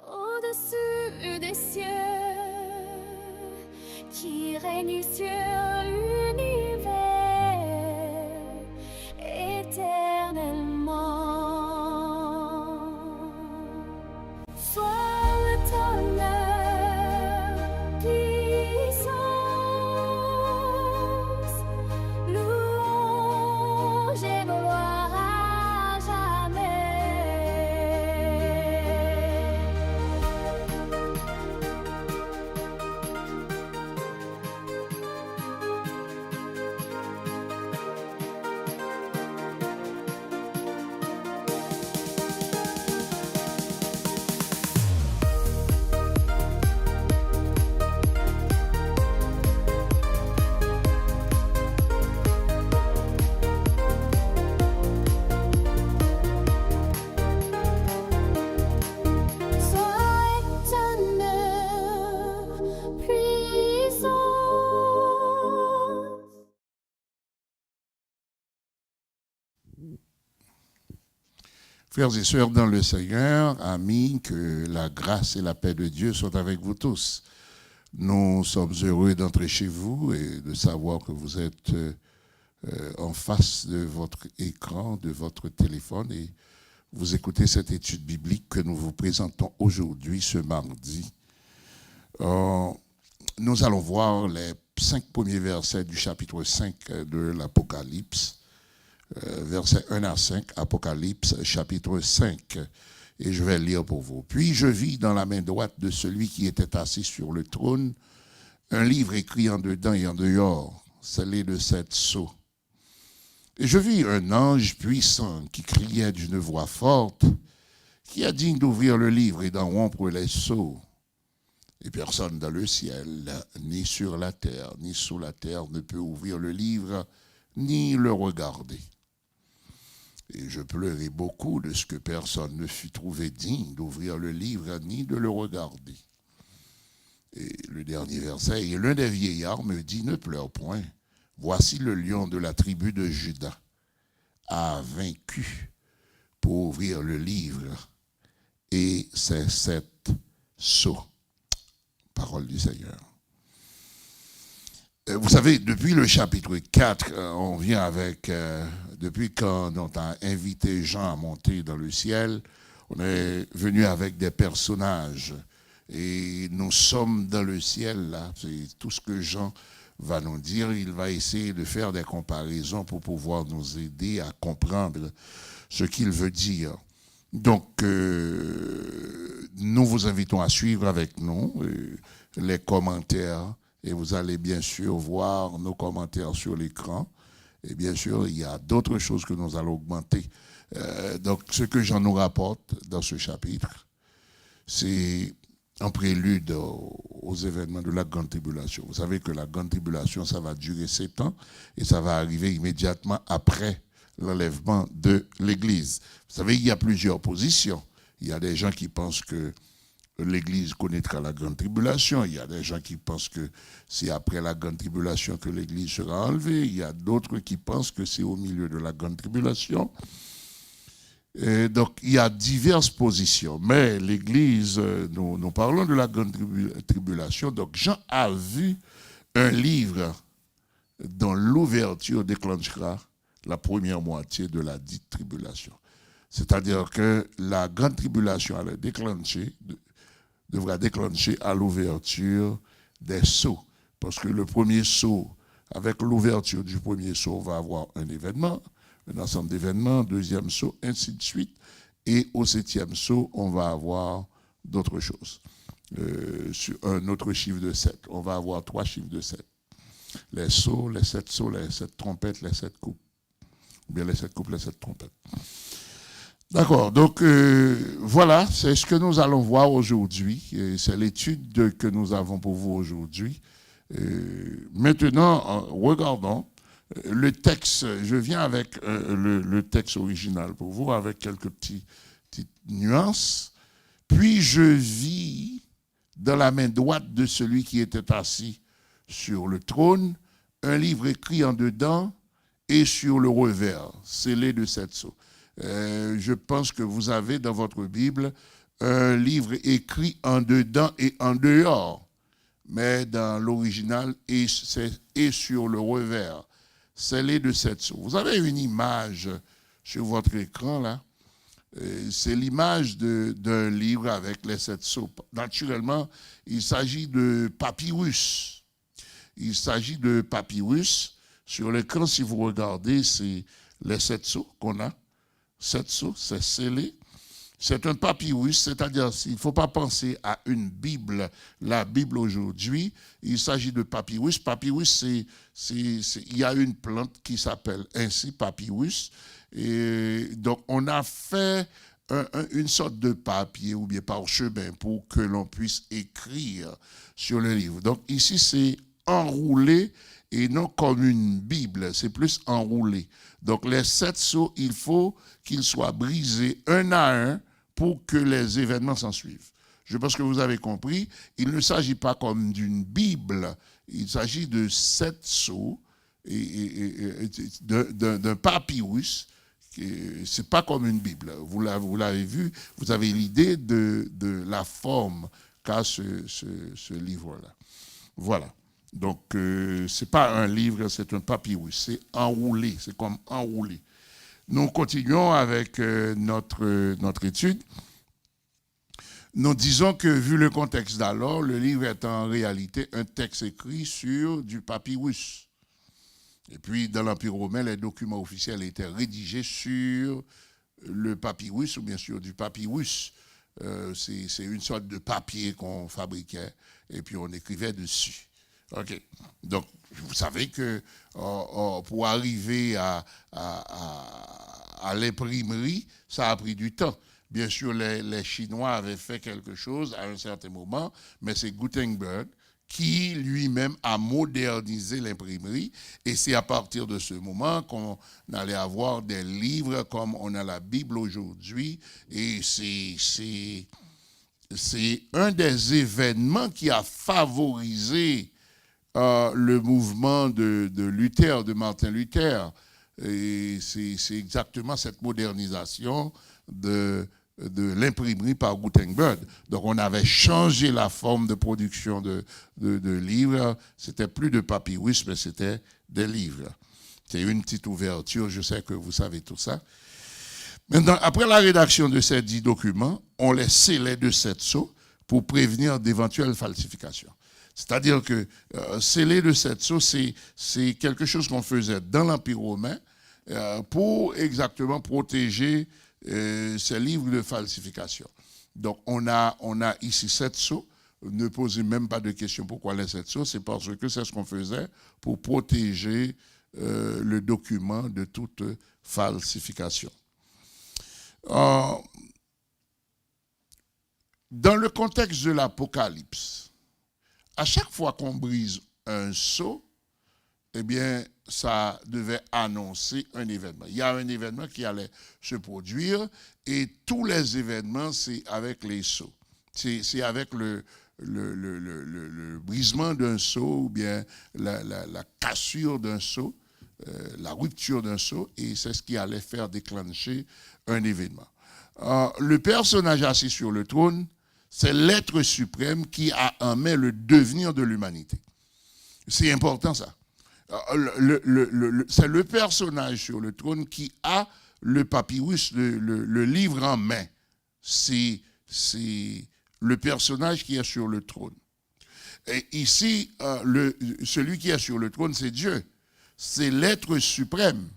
Au-dessus des cieux, qui règne sur l'univers éternellement. Sois le tonnerre, puissance, louange et gloire à jamais. Sois tonnerre, puissance. Frères et sœurs dans le Seigneur, amis, que la grâce et la paix de Dieu soient avec vous tous. Nous sommes heureux d'entrer chez vous et de savoir que vous êtes en face de votre écran, de votre téléphone et vous écoutez cette étude biblique que nous vous présentons aujourd'hui, ce mardi. Nous allons voir les 5 premiers versets du chapitre 5 de l'Apocalypse. Versets 1 à 5, Apocalypse, chapitre 5. Et je vais lire pour vous. Puis je vis dans la main droite de celui qui était assis sur le trône un livre écrit en dedans et en dehors, scellé de 7 sceaux. Et je vis un ange puissant qui criait d'une voix forte, qui est digne d'ouvrir le livre et d'en rompre les sceaux. Et personne dans le ciel, ni sur la terre, ni sous la terre ne peut ouvrir le livre, ni le regarder. Et je pleurai beaucoup de ce que personne ne fut trouvé digne d'ouvrir le livre ni de le regarder. Et le dernier verset, et l'un des vieillards me dit, ne pleure point, voici le lion de la tribu de Juda a vaincu pour ouvrir le livre et ses 7 sceaux. Parole du Seigneur. Vous savez, depuis le chapitre 4, on vient avec, depuis quand on a invité Jean à monter dans le ciel, on est venu avec des personnages. Et nous sommes dans le ciel, là, c'est tout ce que Jean va nous dire. Il va essayer de faire des comparaisons pour pouvoir nous aider à comprendre ce qu'il veut dire. Donc, nous vous invitons à suivre avec nous les commentaires. Et vous allez bien sûr voir nos commentaires sur l'écran. Et bien sûr, il y a d'autres choses que nous allons augmenter. Donc, ce que Jean nous rapporte dans ce chapitre, c'est un prélude aux événements de la Grande Tribulation. Vous savez que la Grande Tribulation, ça va durer 7 ans et ça va arriver immédiatement après l'enlèvement de l'Église. Vous savez, il y a plusieurs positions. Il y a des gens qui pensent que l'Église connaîtra la Grande Tribulation. Il y a des gens qui pensent que c'est après la Grande Tribulation que l'Église sera enlevée. Il y a d'autres qui pensent que c'est au milieu de la Grande Tribulation. Et donc, il y a diverses positions. Mais l'Église, nous parlons de la Grande Tribulation. Donc, Jean a vu un livre dont l'ouverture déclenchera la première moitié de la dite tribulation. C'est-à-dire que la Grande Tribulation devra déclencher à l'ouverture des sceaux. Parce que le premier sceau, avec l'ouverture du premier sceau, on va avoir un événement, un ensemble d'événements, deuxième sceau, ainsi de suite. Et au 7e sceau, on va avoir d'autres choses. Sur un autre chiffre de 7. On va avoir 3 chiffres de 7. Les sceaux, les 7 sceaux, les 7 trompettes, les 7 coupes. Ou bien les 7 coupes, les 7 trompettes. D'accord, donc voilà, c'est ce que nous allons voir aujourd'hui. C'est l'étude que nous avons pour vous aujourd'hui. Maintenant, regardons le texte. Je viens avec le texte original pour vous, avec quelques petites nuances. Puis je vis dans la main droite de celui qui était assis sur le trône un livre écrit en dedans et sur le revers, scellé de 7 sceaux. Je pense que vous avez dans votre Bible un livre écrit en dedans et en dehors, mais dans l'original et sur le revers, scellé de 7 sceaux. Vous avez une image sur votre écran là. C'est l'image d'un livre avec les 7 sceaux. Naturellement, il s'agit de papyrus. Il s'agit de papyrus. Sur l'écran, si vous regardez, c'est les 7 sceaux qu'on a. 7 sceaux, c'est scellé. C'est un papyrus, c'est-à-dire il ne faut pas penser à une Bible, la Bible aujourd'hui. Il s'agit de papyrus. Papyrus, il y a une plante qui s'appelle ainsi papyrus. Et donc, on a fait une sorte de papier ou bien parchemin pour que l'on puisse écrire sur le livre. Donc, ici, c'est enroulé et non comme une Bible, c'est plus enroulé. Donc, les 7 sceaux, il faut qu'ils soient brisés un à un pour que les événements s'en suivent. Je pense que vous avez compris, il ne s'agit pas comme d'une Bible, il s'agit de 7 sceaux et d'un papyrus. C'est pas comme une Bible. Vous l'avez vu, vous avez l'idée de la forme qu'a ce livre-là. Voilà. Donc, c'est pas un livre, c'est un papyrus. C'est enroulé, c'est comme enroulé. Nous continuons avec notre étude. Nous disons que, vu le contexte d'alors, le livre est en réalité un texte écrit sur du papyrus. Et puis, dans l'Empire romain, les documents officiels étaient rédigés sur le papyrus, ou bien sûr du papyrus. C'est une sorte de papier qu'on fabriquait, et puis on écrivait dessus. OK. Donc, vous savez que pour arriver à l'imprimerie, ça a pris du temps. Bien sûr, les Chinois avaient fait quelque chose à un certain moment, mais c'est Gutenberg qui lui-même a modernisé l'imprimerie. Et c'est à partir de ce moment qu'on allait avoir des livres comme on a la Bible aujourd'hui. Et c'est un des événements qui a favorisé le mouvement de Luther, de Martin Luther. Et c'est exactement cette modernisation de l'imprimerie par Gutenberg. Donc, on avait changé la forme de production de livres. C'était plus de papyrus, mais c'était des livres. C'est une petite ouverture, je sais que vous savez tout ça. Maintenant, après la rédaction de ces 10 documents, on les scellait de 7 sceaux pour prévenir d'éventuelles falsifications. C'est-à-dire que sceller de 7 sceaux, c'est quelque chose qu'on faisait dans l'Empire romain pour exactement protéger ces livres de falsification. Donc, on a ici 7 sceaux. Ne posez même pas de question pourquoi les 7 sceaux. C'est parce que c'est ce qu'on faisait pour protéger le document de toute falsification. Dans le contexte de l'Apocalypse, à chaque fois qu'on brise un sceau, eh bien, ça devait annoncer un événement. Il y a un événement qui allait se produire et tous les événements, c'est avec les sceaux. C'est avec le brisement d'un sceau ou bien la cassure d'un sceau, la rupture d'un sceau, et c'est ce qui allait faire déclencher un événement. Le personnage assis sur le trône, c'est l'être suprême qui a en main le devenir de l'humanité. C'est important ça. C'est le personnage sur le trône qui a le papyrus, le livre en main. C'est le personnage qui est sur le trône. Et ici, celui qui est sur le trône, c'est Dieu. C'est l'être suprême.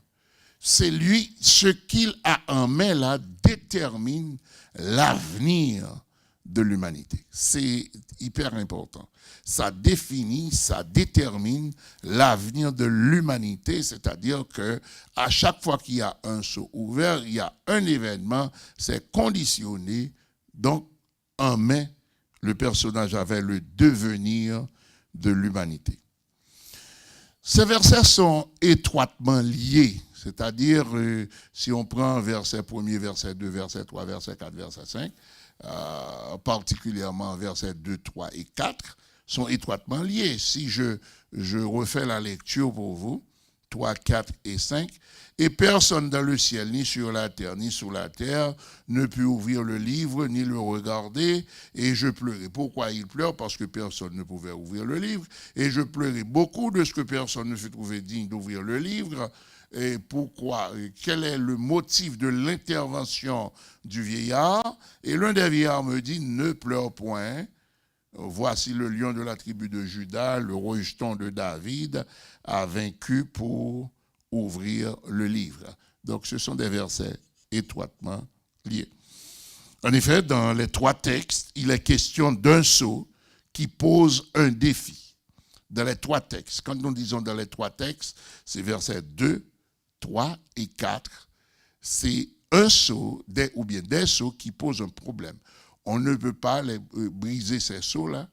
C'est lui, ce qu'il a en main là, détermine l'avenir de l'humanité. C'est hyper important. Ça définit, ça détermine l'avenir de l'humanité, c'est-à-dire que à chaque fois qu'il y a un sceau ouvert, il y a un événement, c'est conditionné. Donc, en main, le personnage avait le devenir de l'humanité. Ces versets sont étroitement liés, c'est-à-dire, si on prend verset 1er, verset 2, verset 3, verset 4, verset 5, particulièrement versets 2, 3 et 4, sont étroitement liés. Si je refais la lecture pour vous, 3, 4 et 5. Et personne dans le ciel, ni sur la terre, ni sous la terre, ne put ouvrir le livre, ni le regarder. Et je pleurais. Pourquoi il pleure? Parce que personne ne pouvait ouvrir le livre. Et je pleurais beaucoup de ce que personne ne fut trouvé digne d'ouvrir le livre. Et pourquoi? Quel est le motif de l'intervention du vieillard? Et l'un des vieillards me dit, ne pleure point. Voici le lion de la tribu de Juda, le rejeton de David, a vaincu pour ouvrir le livre. Donc, ce sont des versets étroitement liés. En effet, dans les 3 textes, il est question d'un sceau qui pose un défi. Dans les 3 textes, quand nous disons dans les 3 textes, c'est versets 2, 3 et 4, c'est un sceau, ou bien des sceaux qui posent un problème. On ne peut pas briser ces sceaux-là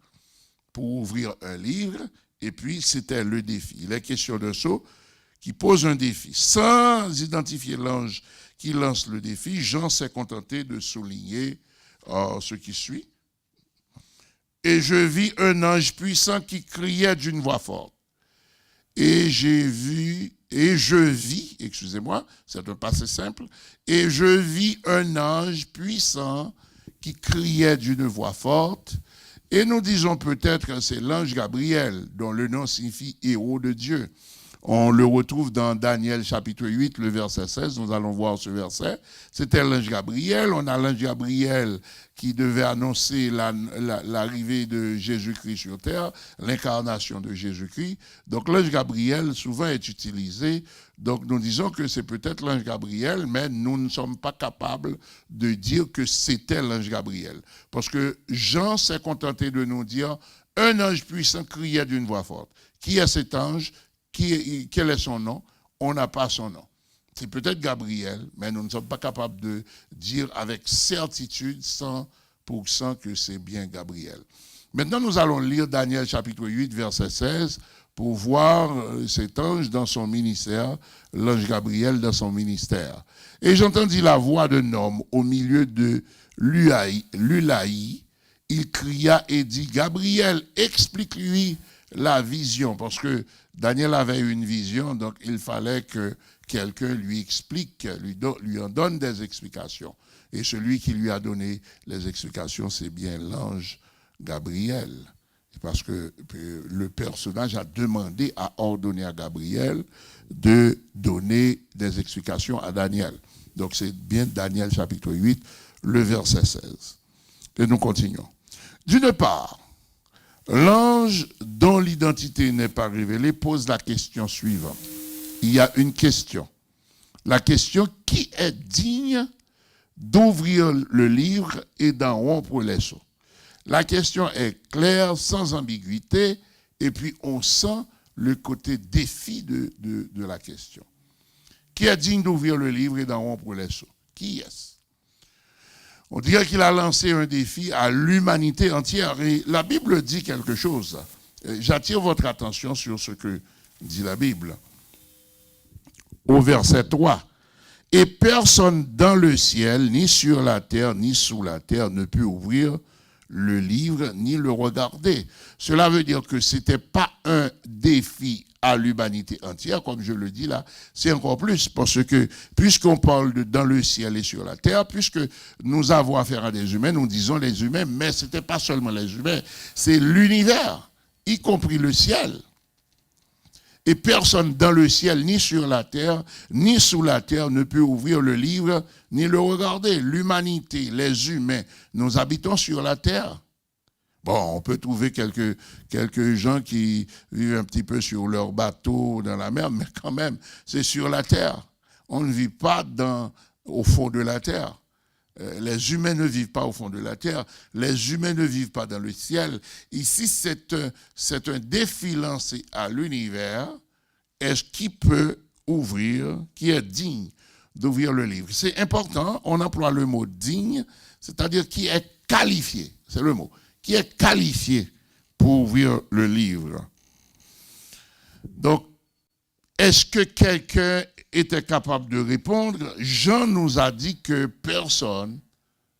pour ouvrir un livre, et puis c'était le défi. Il est question d'un sceau qui pose un défi. Sans identifier l'ange qui lance le défi, Jean s'est contenté de souligner ce qui suit. Et je vis un ange puissant qui criait d'une voix forte. Et je vis, c'est un passé simple, et je vis un ange puissant qui criait d'une voix forte, et nous disons peut-être que c'est l'ange Gabriel, dont le nom signifie héros de Dieu. On le retrouve dans Daniel chapitre 8, le verset 16, nous allons voir ce verset. C'était l'ange Gabriel, on a l'ange Gabriel qui devait annoncer l'arrivée de Jésus-Christ sur terre, l'incarnation de Jésus-Christ. Donc l'ange Gabriel souvent est utilisé, donc nous disons que c'est peut-être l'ange Gabriel, mais nous ne sommes pas capables de dire que c'était l'ange Gabriel. Parce que Jean s'est contenté de nous dire, un ange puissant criait d'une voix forte. Qui est cet ange? Quel est son nom? On n'a pas son nom. C'est peut-être Gabriel, mais nous ne sommes pas capables de dire avec certitude 100% que c'est bien Gabriel. Maintenant, nous allons lire Daniel chapitre 8, verset 16, pour voir cet ange dans son ministère, l'ange Gabriel dans son ministère. Et j'entendis la voix d'un homme au milieu de l'Ulaï. Il cria et dit, Gabriel, explique-lui la vision, parce que Daniel avait une vision, donc il fallait que quelqu'un lui explique, lui en donne des explications. Et celui qui lui a donné les explications, c'est bien l'ange Gabriel. Parce que le personnage a demandé, a ordonné à Gabriel de donner des explications à Daniel. Donc c'est bien Daniel chapitre 8, le verset 16. Et nous continuons. D'une part, l'ange dont l'identité n'est pas révélée pose la question suivante. Il y a une question. La question, qui est digne d'ouvrir le livre et d'en rompre les sceaux? La question est claire, sans ambiguïté, et puis on sent le côté défi de la question. Qui est digne d'ouvrir le livre et d'en rompre les sceaux? Qui est-ce? On dirait qu'il a lancé un défi à l'humanité entière. Et la Bible dit quelque chose. J'attire votre attention sur ce que dit la Bible. Au verset 3. Et personne dans le ciel, ni sur la terre, ni sous la terre, ne peut ouvrir le livre, ni le regarder. Cela veut dire que ce n'était pas un défi à l'humanité entière, comme je le dis là, c'est encore plus, parce que puisqu'on parle de dans le ciel et sur la terre, puisque nous avons affaire à des humains, nous disons les humains, mais ce n'était pas seulement les humains, c'est l'univers, y compris le ciel. Et personne dans le ciel, ni sur la terre, ni sous la terre, ne peut ouvrir le livre, ni le regarder. L'humanité, les humains, nous habitons sur la terre. Bon, on peut trouver quelques gens qui vivent un petit peu sur leur bateau dans la mer, mais quand même, c'est sur la terre. On ne vit pas au fond de la terre. Les humains ne vivent pas au fond de la terre. Les humains ne vivent pas dans le ciel. Ici, c'est un défi lancé à l'univers. Est-ce qui peut ouvrir, qui est digne d'ouvrir le livre? C'est important, on emploie le mot digne, c'est-à-dire qui est qualifié, c'est le mot, qui est qualifié pour ouvrir le livre. Donc, est-ce que quelqu'un était capable de répondre? Jean nous a dit que personne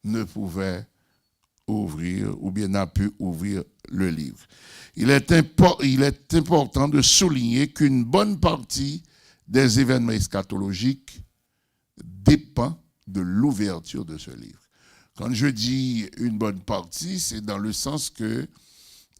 ne pouvait ouvrir ou bien n'a pu ouvrir le livre. Il est important de souligner qu'une bonne partie des événements eschatologiques dépend de l'ouverture de ce livre. Quand je dis une bonne partie, c'est dans le sens que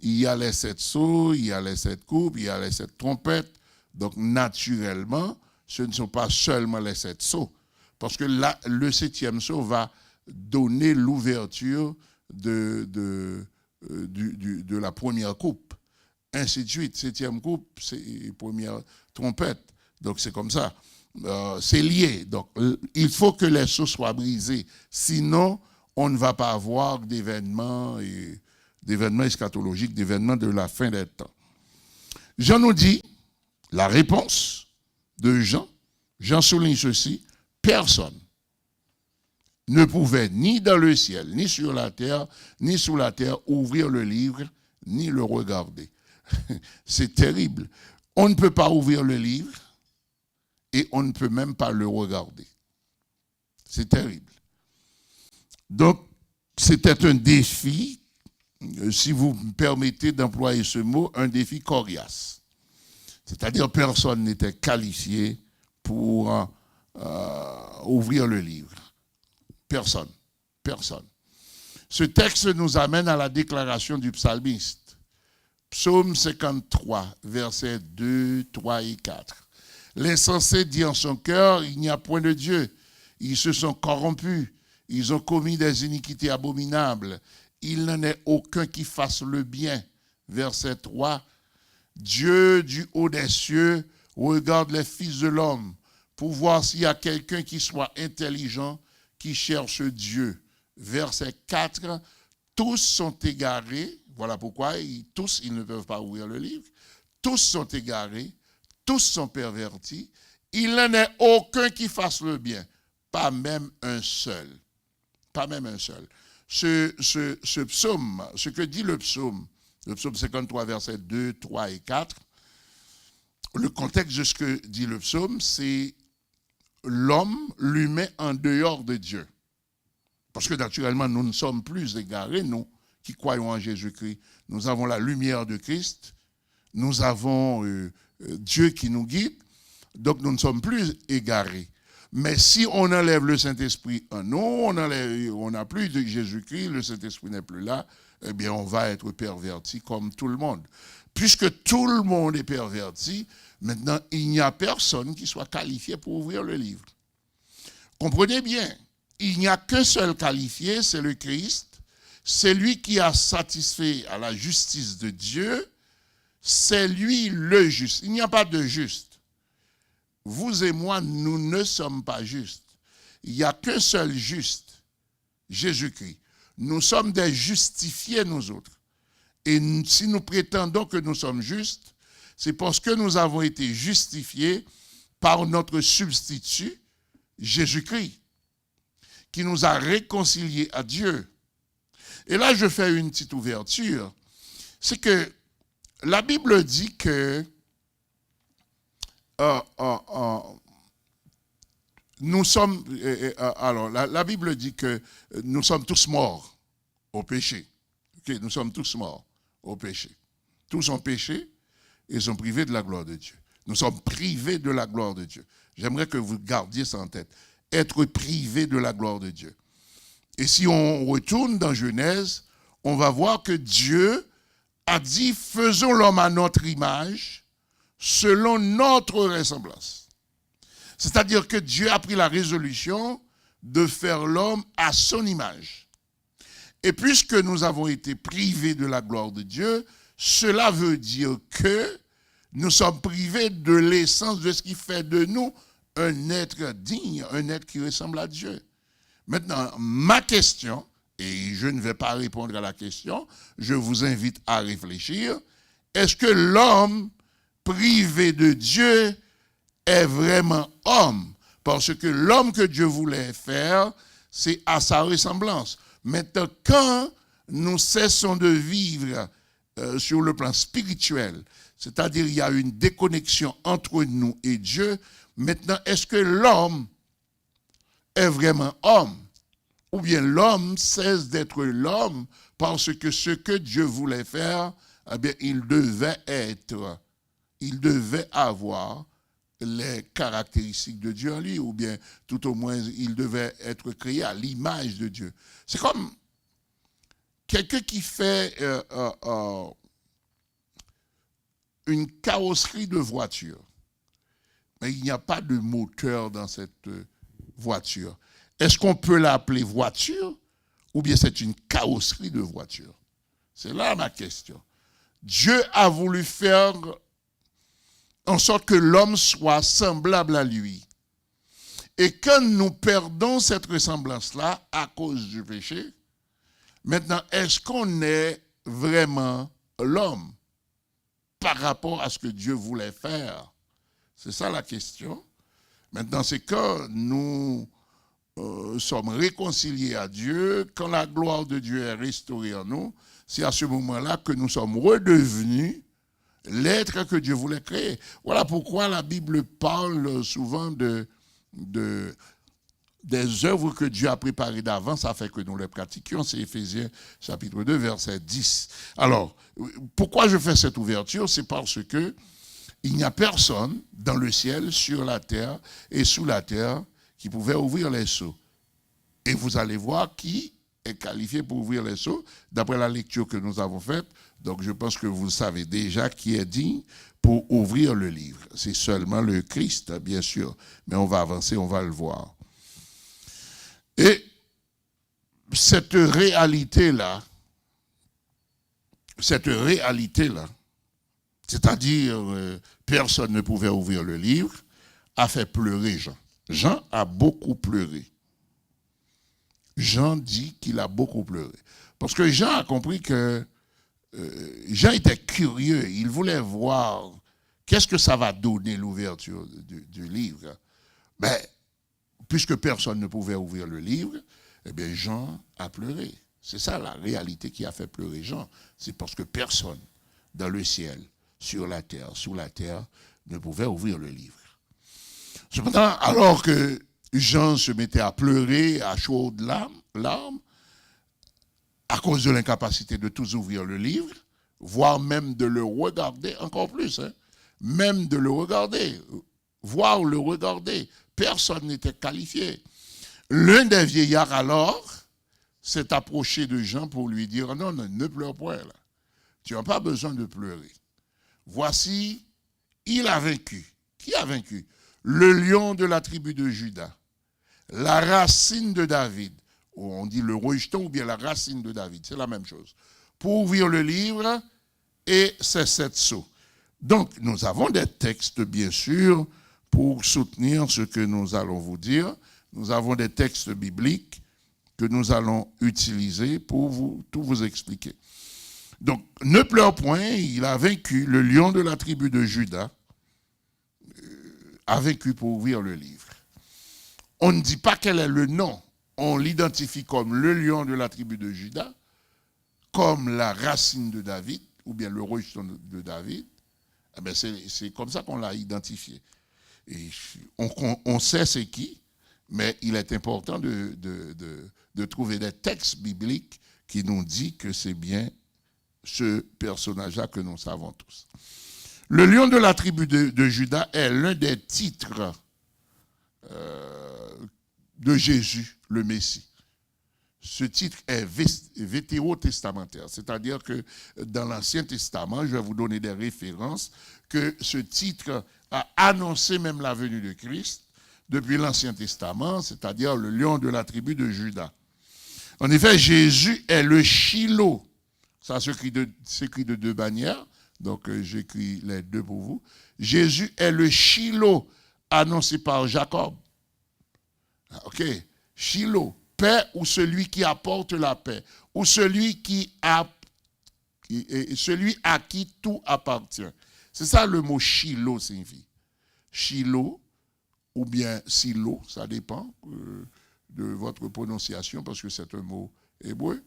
il y a les 7 sceaux, il y a les 7 coupes, il y a les 7 trompettes. Donc, naturellement, ce ne sont pas seulement les 7 sceaux. Parce que là, le 7e sceau va donner l'ouverture de la première coupe. Ainsi de suite. 7e coupe, c'est première trompette. Donc, c'est comme ça. C'est lié. Donc, il faut que les sceaux soient brisés. Sinon, on ne va pas avoir d'événements eschatologiques, d'événements de la fin des temps. Jean nous dit, la réponse de Jean souligne ceci, personne ne pouvait ni dans le ciel, ni sur la terre, ni sous la terre ouvrir le livre, ni le regarder. C'est terrible. On ne peut pas ouvrir le livre et on ne peut même pas le regarder. C'est terrible. Donc, c'était un défi, si vous me permettez d'employer ce mot, un défi coriace. C'est-à-dire personne n'était qualifié pour ouvrir le livre. Personne. Ce texte nous amène à la déclaration du psalmiste. Psaume 53, versets 2, 3 et 4. L'insensé dit en son cœur, il n'y a point de Dieu. Ils se sont corrompus. Ils ont commis des iniquités abominables. Il n'en est aucun qui fasse le bien. Verset 3. Dieu du haut des cieux regarde les fils de l'homme pour voir s'il y a quelqu'un qui soit intelligent, qui cherche Dieu. Verset 4. Tous sont égarés. Voilà pourquoi ils ne peuvent pas ouvrir le livre. Tous sont égarés. Tous sont pervertis. Il n'en est aucun qui fasse le bien. Pas même un seul. Pas même un seul. Ce psaume, ce que dit le psaume 53, versets 2, 3 et 4, le contexte de ce que dit le psaume, c'est l'homme, l'humain en dehors de Dieu. Parce que naturellement, nous ne sommes plus égarés, nous qui croyons en Jésus-Christ. Nous avons la lumière de Christ, nous avons Dieu qui nous guide, donc nous ne sommes plus égarés. Mais si on enlève le Saint-Esprit en nous, on n'a plus de Jésus-Christ, le Saint-Esprit n'est plus là, eh bien on va être perverti comme tout le monde. Puisque tout le monde est perverti, maintenant il n'y a personne qui soit qualifié pour ouvrir le livre. Comprenez bien, il n'y a qu'un seul qualifié, c'est le Christ. C'est lui qui a satisfait à la justice de Dieu. C'est lui le juste. Il n'y a pas de juste. Vous et moi, nous ne sommes pas justes. Il n'y a qu'un seul juste, Jésus-Christ. Nous sommes des justifiés, nous autres. Et si nous prétendons que nous sommes justes, c'est parce que nous avons été justifiés par notre substitut, Jésus-Christ, qui nous a réconciliés à Dieu. Et là, je fais une petite ouverture. C'est que la Bible dit que nous sommes, la Bible dit que nous sommes tous morts au péché. Okay, nous sommes tous morts au péché. Tous ont péché et sont privés de la gloire de Dieu. Nous sommes privés de la gloire de Dieu. J'aimerais que vous gardiez ça en tête. Être privé de la gloire de Dieu. Et si on retourne dans Genèse, on va voir que Dieu a dit, faisons l'homme à notre image, selon notre ressemblance. C'est-à-dire que Dieu a pris la résolution de faire l'homme à son image. Et puisque nous avons été privés de la gloire de Dieu, cela veut dire que nous sommes privés de l'essence de ce qui fait de nous un être digne, un être qui ressemble à Dieu. Maintenant, ma question, et je ne vais pas répondre à la question, je vous invite à réfléchir, est-ce que l'homme privé de Dieu est vraiment homme? Parce que l'homme que Dieu voulait faire, c'est à sa ressemblance. Maintenant, quand nous cessons de vivre sur le plan spirituel, c'est-à-dire il y a une déconnexion entre nous et Dieu, maintenant, est-ce que l'homme est vraiment homme? Ou bien l'homme cesse d'être l'homme parce que ce que Dieu voulait faire, eh bien, il devait avoir les caractéristiques de Dieu en lui, ou bien tout au moins il devait être créé à l'image de Dieu. C'est comme quelqu'un qui fait une carrosserie de voiture, mais il n'y a pas de moteur dans cette voiture. Est-ce qu'on peut l'appeler voiture ou bien c'est une carrosserie de voiture? C'est là ma question. Dieu a voulu faire en sorte que l'homme soit semblable à lui. Et quand nous perdons cette ressemblance-là à cause du péché, maintenant, est-ce qu'on est vraiment l'homme par rapport à ce que Dieu voulait faire? C'est ça la question. Maintenant, c'est quand nous sommes réconciliés à Dieu, quand la gloire de Dieu est restaurée en nous, c'est à ce moment-là que nous sommes redevenus l'être que Dieu voulait créer. Voilà pourquoi la Bible parle souvent des œuvres que Dieu a préparées d'avance afin que nous les pratiquions. C'est Éphésiens chapitre 2, verset 10. Alors, pourquoi je fais cette ouverture? C'est parce que il n'y a personne dans le ciel, sur la terre et sous la terre qui pouvait ouvrir les sceaux. Et vous allez voir qui est qualifié pour ouvrir les sceaux, d'après la lecture que nous avons faite. Donc je pense que vous savez déjà qui est digne pour ouvrir le livre. C'est seulement le Christ, bien sûr. Mais on va avancer, on va le voir. Et cette réalité-là, c'est-à-dire personne ne pouvait ouvrir le livre, a fait pleurer Jean. Jean a beaucoup pleuré. Jean dit qu'il a beaucoup pleuré. Parce que Jean a compris que Jean était curieux. Il voulait voir qu'est-ce que ça va donner l'ouverture du livre. Mais puisque personne ne pouvait ouvrir le livre, eh bien Jean a pleuré. C'est ça la réalité qui a fait pleurer Jean. C'est parce que personne dans le ciel, sur la terre, sous la terre, ne pouvait ouvrir le livre. Cependant, alors que Jean se mettait à pleurer à chaudes larmes, à cause de l'incapacité de tous ouvrir le livre, voire même de le regarder, encore plus, même de le regarder, voire le regarder, personne n'était qualifié. L'un des vieillards alors s'est approché de Jean pour lui dire, non, ne pleure point là, tu n'as pas besoin de pleurer. Voici, il a vaincu. Qui a vaincu? Le lion de la tribu de Juda, la racine de David, on dit le rejeton ou bien la racine de David, c'est la même chose, pour ouvrir le livre et ses 7 sceaux. Donc, nous avons des textes, bien sûr, pour soutenir ce que nous allons vous dire. Nous avons des textes bibliques que nous allons utiliser pour tout vous expliquer. Donc, ne pleure point, il a vaincu, le lion de la tribu de Juda a vaincu pour ouvrir le livre. On ne dit pas quel est le nom, on l'identifie comme le lion de la tribu de Juda, comme la racine de David, ou bien le rejeton de David. Eh bien, c'est comme ça qu'on l'a identifié. Et on sait c'est qui, mais il est important de trouver des textes bibliques qui nous disent que c'est bien ce personnage-là que nous savons tous. Le lion de la tribu de Juda est l'un des titres de Jésus, le Messie. Ce titre est vétérotestamentaire, c'est-à-dire que dans l'Ancien Testament, je vais vous donner des références, que ce titre a annoncé même la venue de Christ depuis l'Ancien Testament, c'est-à-dire le lion de la tribu de Juda. En effet, Jésus est le Shiloh. Ça s'écrit de 2 bannières, donc j'écris les 2 pour vous. Jésus est le Shiloh annoncé par Jacob. Ok, Shiloh, paix ou celui qui apporte la paix, ou celui à qui tout appartient. C'est ça le mot Shiloh signifie. Shiloh, ou bien Silo, ça dépend de votre prononciation, parce que c'est un mot hébreu.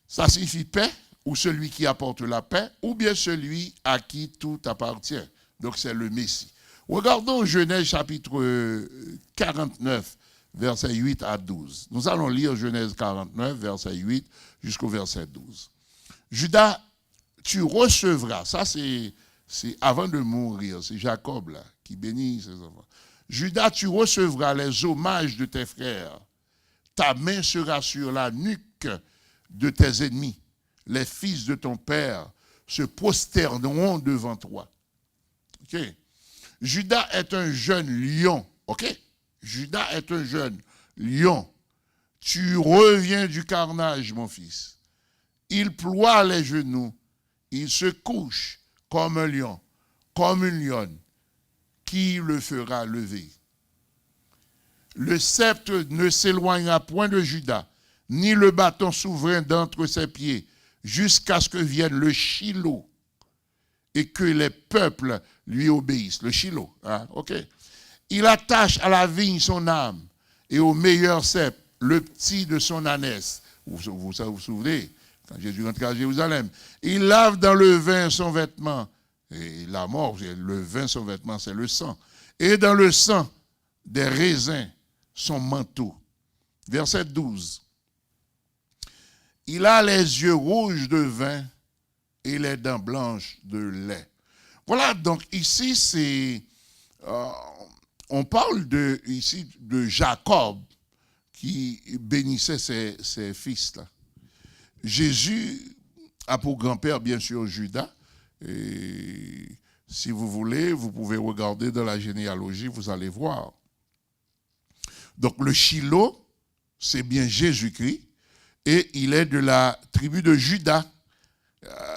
Ça signifie paix, ou celui qui apporte la paix, ou bien celui à qui tout appartient. Donc c'est le Messie. Regardons Genèse chapitre 49, versets 8 à 12. Nous allons lire Genèse 49, verset 8 jusqu'au verset 12. Judas, tu recevras, ça c'est c'est avant de mourir, c'est Jacob là, qui bénit ses enfants. Judas, tu recevras les hommages de tes frères. Ta main sera sur la nuque de tes ennemis. Les fils de ton père se prosterneront devant toi. OK. Judas est un jeune lion. OK. Judas est un jeune lion. Tu reviens du carnage, mon fils. Il ploie les genoux. Il se couche comme un lion, comme une lionne. Qui le fera lever? Le sceptre ne s'éloignera point de Judas, ni le bâton souverain d'entre ses pieds, jusqu'à ce que vienne le Shiloh et que les peuples lui obéissent. Le Shiloh, hein? OK. Il attache à la vigne son âme et au meilleur cep le petit de son ânesse. Vous souvenez, quand Jésus rentre à Jérusalem, il lave dans le vin son vêtement. Et la mort, le vin, son vêtement, c'est le sang. Et dans le sang des raisins, son manteau. Verset 12. Il a les yeux rouges de vin et les dents blanches de lait. Voilà, donc ici, on parle ici de Jacob qui bénissait ses fils là. Jésus a pour grand-père, bien sûr, Judas. Et si vous voulez, vous pouvez regarder dans la généalogie, vous allez voir. Donc le Shiloh, c'est bien Jésus-Christ, et il est de la tribu de Juda.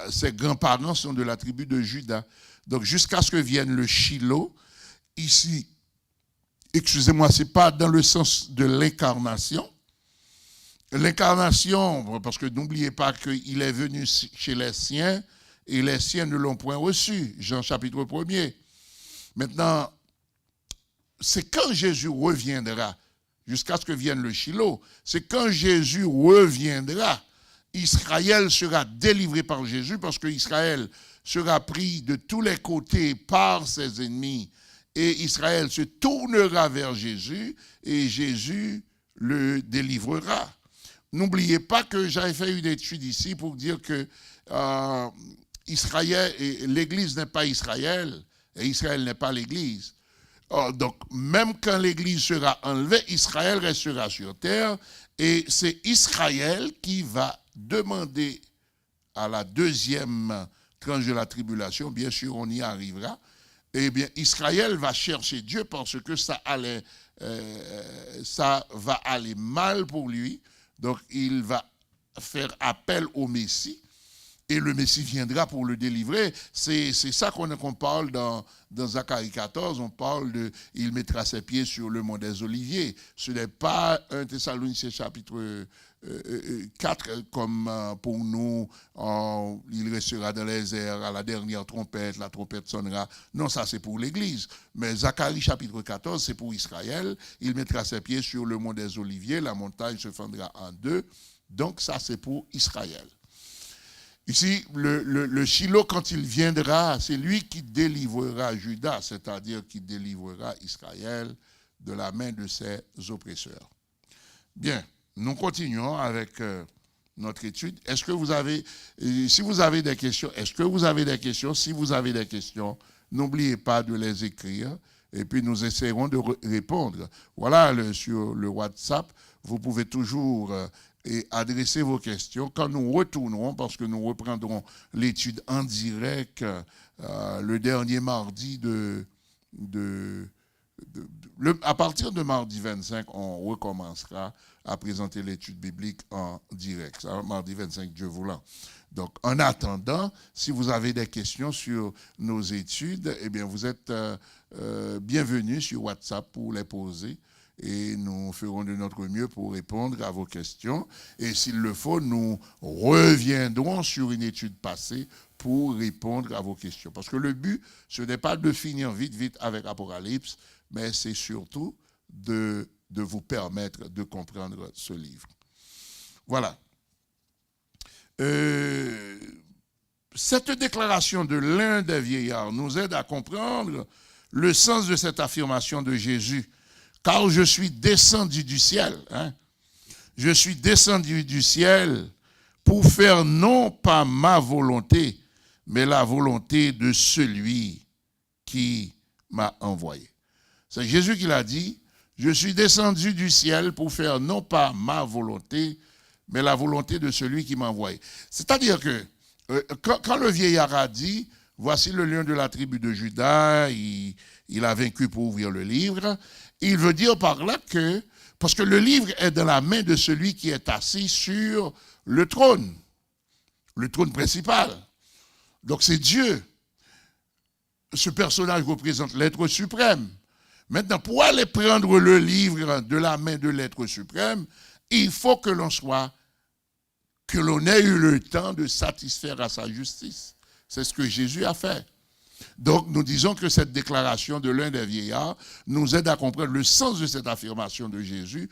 Ses grands-parents sont de la tribu de Juda. Donc jusqu'à ce que vienne le Shiloh, ici, excusez-moi, ce n'est pas dans le sens de l'incarnation. L'incarnation, parce que n'oubliez pas qu'il est venu chez les siens, et les siens ne l'ont point reçu. Jean chapitre 1er. Maintenant, c'est quand Jésus reviendra, jusqu'à ce que vienne le Shiloh, c'est quand Jésus reviendra, Israël sera délivré par Jésus, parce que Israël sera pris de tous les côtés par ses ennemis, et Israël se tournera vers Jésus, et Jésus le délivrera. N'oubliez pas que j'avais fait une étude ici pour dire que Israël, l'Église n'est pas Israël, et Israël n'est pas l'Église. Donc, même quand l'Église sera enlevée, Israël restera sur terre, et c'est Israël qui va demander à la deuxième tranche de la tribulation, bien sûr on y arrivera, eh bien Israël va chercher Dieu parce que ça va aller mal pour lui, donc il va faire appel au Messie, et le Messie viendra pour le délivrer. C'est ça qu'on parle dans Zacharie 14, on parle de « il mettra ses pieds sur le mont des Oliviers ». Ce n'est pas 1 Thessaloniciens chapitre 4 comme pour nous, il restera dans les airs à la dernière trompette, la trompette sonnera. Non, ça c'est pour l'Église. Mais Zacharie chapitre 14, c'est pour Israël. Il mettra ses pieds sur le mont des Oliviers, la montagne se fendra en deux. Donc ça c'est pour Israël. Ici, le Shiloh, quand il viendra, c'est lui qui délivrera Judas, c'est-à-dire qui délivrera Israël de la main de ses oppresseurs. Bien, nous continuons avec notre étude. Est-ce que vous avez, si vous avez des questions, est-ce que vous avez des questions? Si vous avez des questions, n'oubliez pas de les écrire et puis nous essaierons de répondre. Voilà, sur le WhatsApp, vous pouvez toujours adresser vos questions. Quand nous retournerons, parce que nous reprendrons l'étude en direct le dernier mardi à partir de mardi 25, on recommencera à présenter l'étude biblique en direct. Ça, mardi 25, Dieu voulant. Donc, en attendant, si vous avez des questions sur nos études, eh bien, vous êtes bienvenus sur WhatsApp pour les poser. Et nous ferons de notre mieux pour répondre à vos questions. Et s'il le faut, nous reviendrons sur une étude passée pour répondre à vos questions. Parce que le but, ce n'est pas de finir vite avec Apocalypse, mais c'est surtout de vous permettre de comprendre ce livre. Voilà. Cette déclaration de l'un des vieillards nous aide à comprendre le sens de cette affirmation de Jésus. Car je suis descendu du ciel. Je suis descendu du ciel pour faire non pas ma volonté, mais la volonté de celui qui m'a envoyé. C'est Jésus qui l'a dit, je suis descendu du ciel pour faire non pas ma volonté, mais la volonté de celui qui m'a envoyé. C'est-à-dire que quand le vieillard a dit, voici le lion de la tribu de Juda, il a vaincu pour ouvrir le livre, il veut dire par là que, parce que le livre est dans la main de celui qui est assis sur le trône principal. Donc c'est Dieu. Ce personnage représente l'être suprême. Maintenant, pour aller prendre le livre de la main de l'être suprême, il faut que l'on ait eu le temps de satisfaire à sa justice. C'est ce que Jésus a fait. Donc, nous disons que cette déclaration de l'un des vieillards nous aide à comprendre le sens de cette affirmation de Jésus,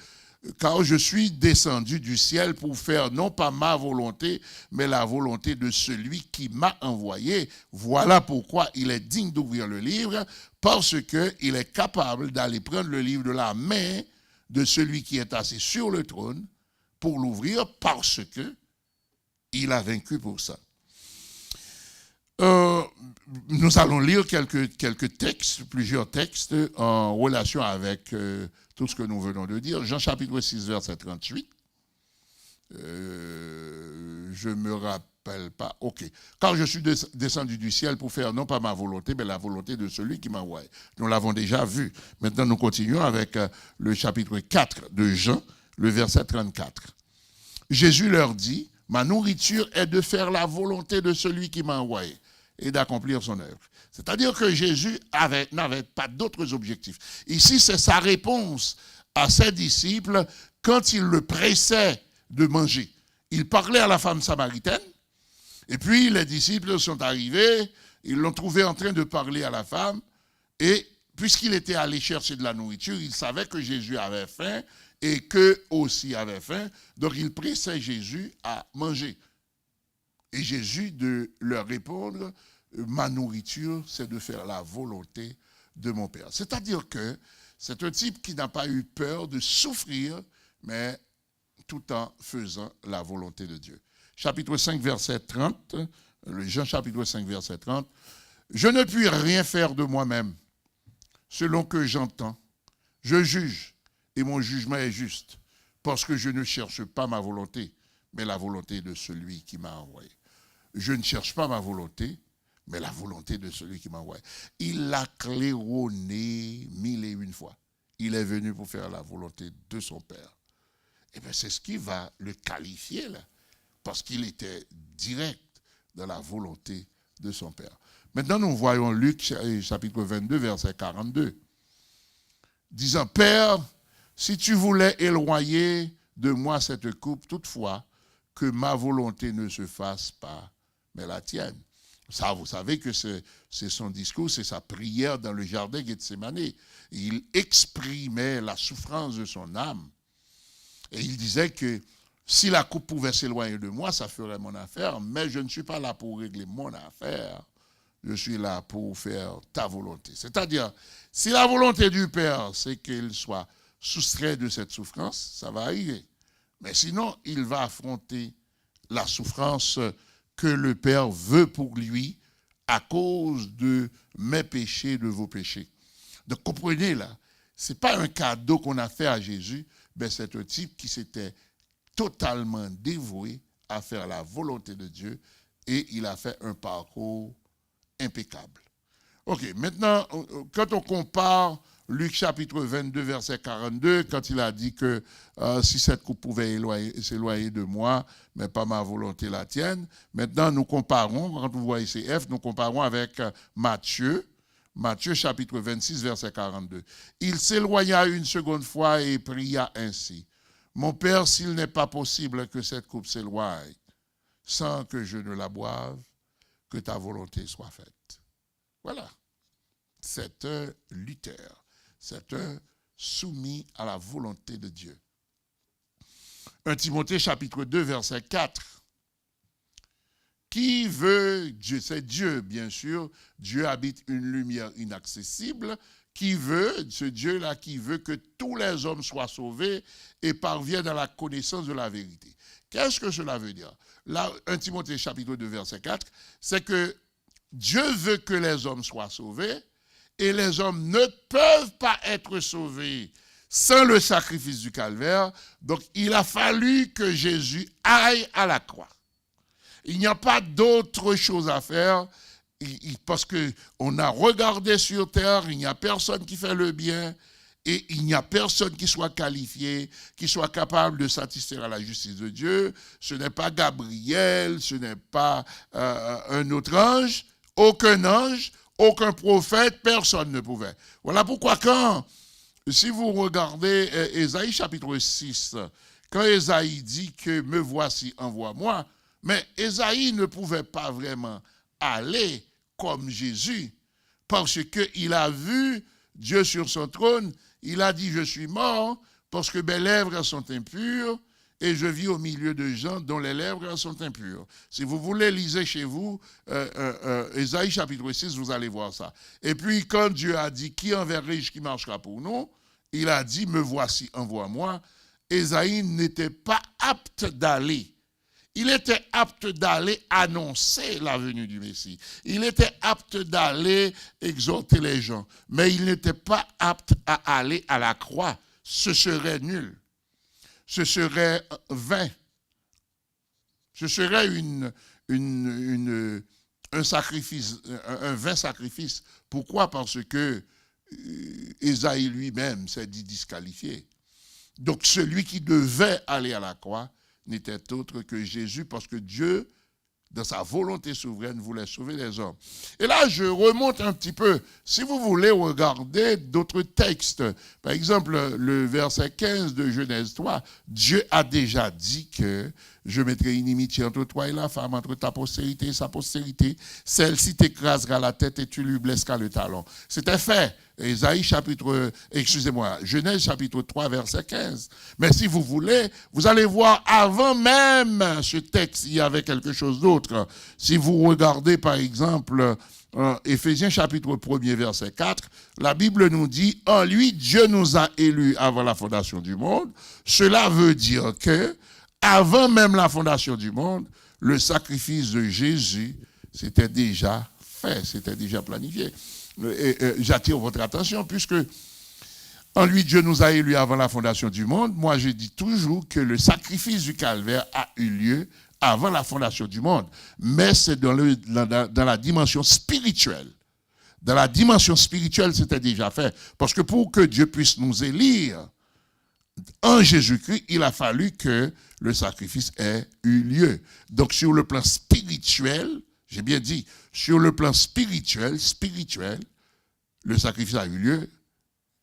car je suis descendu du ciel pour faire non pas ma volonté, mais la volonté de celui qui m'a envoyé. Voilà pourquoi il est digne d'ouvrir le livre, parce qu'il est capable d'aller prendre le livre de la main de celui qui est assis sur le trône pour l'ouvrir, parce qu'il a vaincu pour ça. Nous allons lire quelques textes, plusieurs textes en relation avec tout ce que nous venons de dire. Jean chapitre 6, verset 38. Je me rappelle pas. Ok. Car je suis descendu du ciel pour faire non pas ma volonté, mais la volonté de celui qui m'a envoyé. Nous l'avons déjà vu. Maintenant, nous continuons avec le chapitre 4 de Jean, le verset 34. Jésus leur dit, ma nourriture est de faire la volonté de celui qui m'a envoyé et d'accomplir son œuvre. C'est-à-dire que Jésus n'avait pas d'autres objectifs. Ici, c'est sa réponse à ses disciples quand il le pressait de manger. Il parlait à la femme samaritaine, et puis les disciples sont arrivés, ils l'ont trouvé en train de parler à la femme, et puisqu'il était allé chercher de la nourriture, il savait que Jésus avait faim, et qu'eux aussi avaient faim, donc il pressait Jésus à manger. Et Jésus de leur répondre, ma nourriture, c'est de faire la volonté de mon Père. C'est-à-dire que c'est un type qui n'a pas eu peur de souffrir, mais tout en faisant la volonté de Dieu. Chapitre 5, verset 30, Jean chapitre 5, verset 30, je ne puis rien faire de moi-même, selon que j'entends. Je juge, et mon jugement est juste, parce que je ne cherche pas ma volonté, mais la volonté de celui qui m'a envoyé. Je ne cherche pas ma volonté, mais la volonté de celui qui m'a envoyé. Il l'a claironné 1001 fois. Il est venu pour faire la volonté de son Père. Et bien, c'est ce qui va le qualifier là, parce qu'il était direct dans la volonté de son Père. Maintenant, nous voyons Luc chapitre 22, verset 42, disant, Père, si tu voulais éloigner de moi cette coupe, toutefois, que ma volonté ne se fasse pas, mais la tienne. Ça, vous savez que c'est son discours, c'est sa prière dans le jardin Gethsémane. Il exprimait la souffrance de son âme. Et il disait que si la coupe pouvait s'éloigner de moi, ça ferait mon affaire, mais je ne suis pas là pour régler mon affaire. Je suis là pour faire ta volonté. C'est-à-dire, si la volonté du Père, c'est qu'il soit soustrait de cette souffrance, ça va arriver. Mais sinon, il va affronter la souffrance que le Père veut pour lui à cause de mes péchés, de vos péchés. Donc comprenez là, ce n'est pas un cadeau qu'on a fait à Jésus, mais c'est un type qui s'était totalement dévoué à faire la volonté de Dieu et il a fait un parcours impeccable. Ok, maintenant, quand on compare Luc chapitre 22, verset 42, quand il a dit que si cette coupe pouvait s'éloigner de moi, mais pas ma volonté la tienne. Maintenant, nous comparons, quand vous voyez ces F, nous comparons avec Matthieu chapitre 26, verset 42. Il s'éloigna une seconde fois et pria ainsi. Mon Père, s'il n'est pas possible que cette coupe s'éloigne, sans que je ne la boive, que ta volonté soit faite. Voilà. C'est un lutteur. C'est un soumis à la volonté de Dieu. 1 Timothée chapitre 2, verset 4. Qui veut Dieu? C'est Dieu, bien sûr. Dieu habite une lumière inaccessible. Qui veut, ce Dieu-là qui veut que tous les hommes soient sauvés et parviennent à la connaissance de la vérité. Qu'est-ce que cela veut dire? Là, 1 Timothée chapitre 2, verset 4, c'est que Dieu veut que les hommes soient sauvés et les hommes ne peuvent pas être sauvés sans le sacrifice du calvaire. Donc, il a fallu que Jésus aille à la croix. Il n'y a pas d'autre chose à faire parce qu'on a regardé sur terre, il n'y a personne qui fait le bien et il n'y a personne qui soit qualifié, qui soit capable de satisfaire à la justice de Dieu. Ce n'est pas Gabriel, ce n'est pas un autre ange, aucun prophète, personne ne pouvait. Voilà pourquoi si vous regardez Ésaïe chapitre 6, quand Ésaïe dit que « me voici, envoie-moi », mais Ésaïe ne pouvait pas vraiment aller comme Jésus parce qu'il a vu Dieu sur son trône. Il a dit « je suis mort parce que mes lèvres sont impures et je vis au milieu de gens dont les lèvres sont impures ». Si vous voulez, lisez chez vous Ésaïe chapitre 6, vous allez voir ça. Et puis quand Dieu a dit « qui enverrai-je qui marchera pour nous ?» il a dit « me voici, envoie-moi ». Ésaïe n'était pas apte d'aller. Il était apte d'aller annoncer la venue du Messie. Il était apte d'aller exhorter les gens. Mais il n'était pas apte à aller à la croix. Ce serait nul. Ce serait vain. Ce serait un sacrifice, un vain sacrifice. Pourquoi? Parce que Ésaïe lui-même s'est dit disqualifié. Donc celui qui devait aller à la croix n'était autre que Jésus, parce que Dieu, dans sa volonté souveraine, voulait sauver les hommes. Et là, je remonte un petit peu. Si vous voulez regarder d'autres textes, par exemple, le verset 15 de Genèse 3, Dieu a déjà dit que je mettrai inimitié entre toi et la femme, entre ta postérité et sa postérité. Celle-ci t'écrasera la tête et tu lui blesseras le talon. C'était fait. Genèse chapitre 3, verset 15. Mais si vous voulez, vous allez voir, avant même ce texte, il y avait quelque chose d'autre. Si vous regardez, par exemple, Éphésiens chapitre 1er, verset 4, la Bible nous dit, en lui, Dieu nous a élus avant la fondation du monde. Cela veut dire que, avant même la fondation du monde, le sacrifice de Jésus, c'était déjà fait, c'était déjà planifié. J'attire votre attention, puisque en lui, Dieu nous a élus avant la fondation du monde. Moi, je dis toujours que le sacrifice du calvaire a eu lieu avant la fondation du monde. Mais c'est dans la dimension spirituelle. Dans la dimension spirituelle, c'était déjà fait. Parce que pour que Dieu puisse nous élire en Jésus-Christ, il a fallu que le sacrifice ait eu lieu. Donc, sur le plan spirituel, j'ai bien dit, sur le plan spirituel, le sacrifice a eu lieu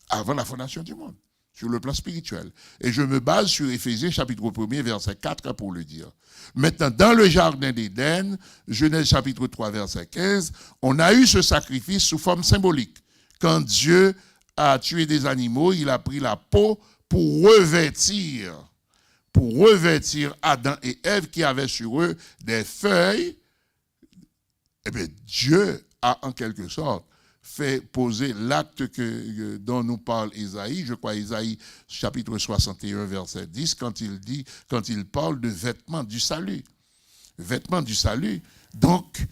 avant la fondation du monde, sur le plan spirituel. Et je me base sur Éphésiens chapitre 1er, verset 4 pour le dire. Maintenant, dans le jardin d'Éden, Genèse chapitre 3, verset 15, on a eu ce sacrifice sous forme symbolique. Quand Dieu a tué des animaux, il a pris la peau pour revêtir Adam et Ève qui avaient sur eux des feuilles. Eh bien, Dieu a en quelque sorte fait poser l'acte dont nous parle Isaïe, je crois Isaïe chapitre 61 verset 10, quand il parle de vêtements du salut. Vêtements du salut. Donc,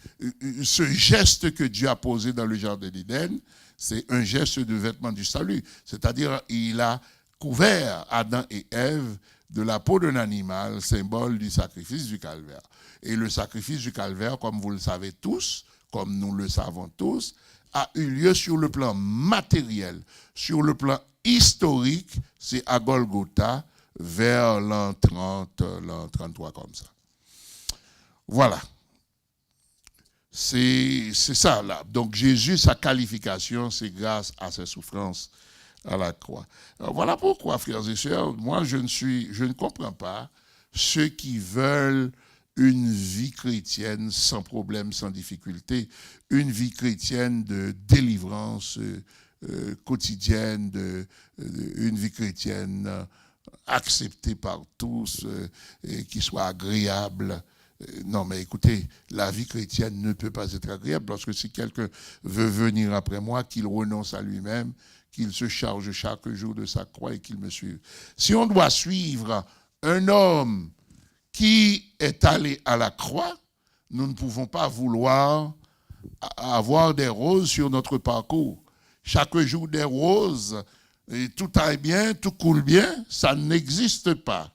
ce geste que Dieu a posé dans le jardin d'Éden, c'est un geste de vêtements du salut. C'est-à-dire, il a couvert Adam et Ève de la peau d'un animal, symbole du sacrifice du calvaire. Et le sacrifice du calvaire, comme vous le savez tous, comme nous le savons tous, a eu lieu sur le plan matériel. Sur le plan historique, c'est à Golgotha, vers l'an 30, l'an 33, comme ça. Voilà. C'est ça, là. Donc, Jésus, sa qualification, c'est grâce à ses souffrances à la croix. Alors, voilà pourquoi, frères et sœurs, moi, je ne comprends pas ceux qui veulent une vie chrétienne sans problème, sans difficulté, une vie chrétienne de délivrance quotidienne, une vie chrétienne acceptée par tous, et qui soit agréable. Non, mais écoutez, la vie chrétienne ne peut pas être agréable, parce que si quelqu'un veut venir après moi, qu'il renonce à lui-même, qu'il se charge chaque jour de sa croix et qu'il me suive. Si on doit suivre un homme qui est allé à la croix, nous ne pouvons pas vouloir avoir des roses sur notre parcours. Chaque jour des roses, et tout aille bien, tout coule bien, ça n'existe pas.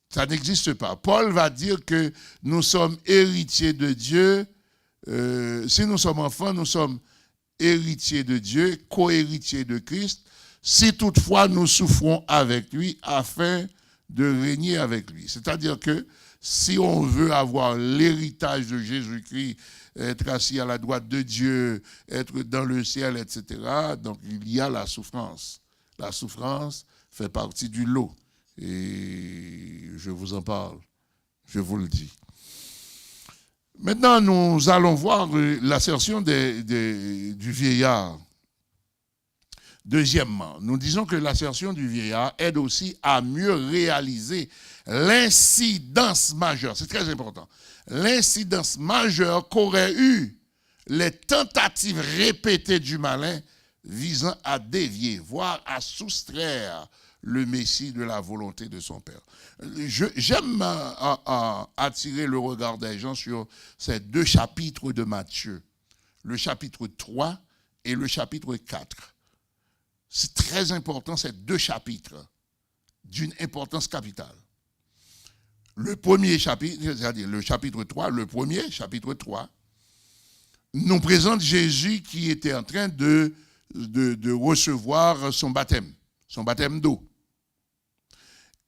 Ça n'existe pas. Paul va dire que nous sommes héritiers de Dieu. Si nous sommes enfants, nous sommes héritiers de Dieu, co-héritiers de Christ, si toutefois nous souffrons avec lui afin de régner avec lui. C'est-à-dire que si on veut avoir l'héritage de Jésus-Christ, être assis à la droite de Dieu, être dans le ciel, etc., donc il y a la souffrance. La souffrance fait partie du lot. Et je vous en parle, je vous le dis. Maintenant, nous allons voir l'assertion du vieillard. Deuxièmement, nous disons que l'assertion du vieillard aide aussi à mieux réaliser l'incidence majeure. C'est très important. L'incidence majeure qu'auraient eu les tentatives répétées du malin visant à dévier, voire à soustraire le Messie de la volonté de son Père. J'aime attirer le regard des gens sur ces deux chapitres de Matthieu, le chapitre 3 et le chapitre 4. C'est très important, ces deux chapitres, d'une importance capitale. Le premier chapitre, c'est-à-dire le chapitre 3, le premier, chapitre 3, nous présente Jésus qui était en train de recevoir son baptême d'eau.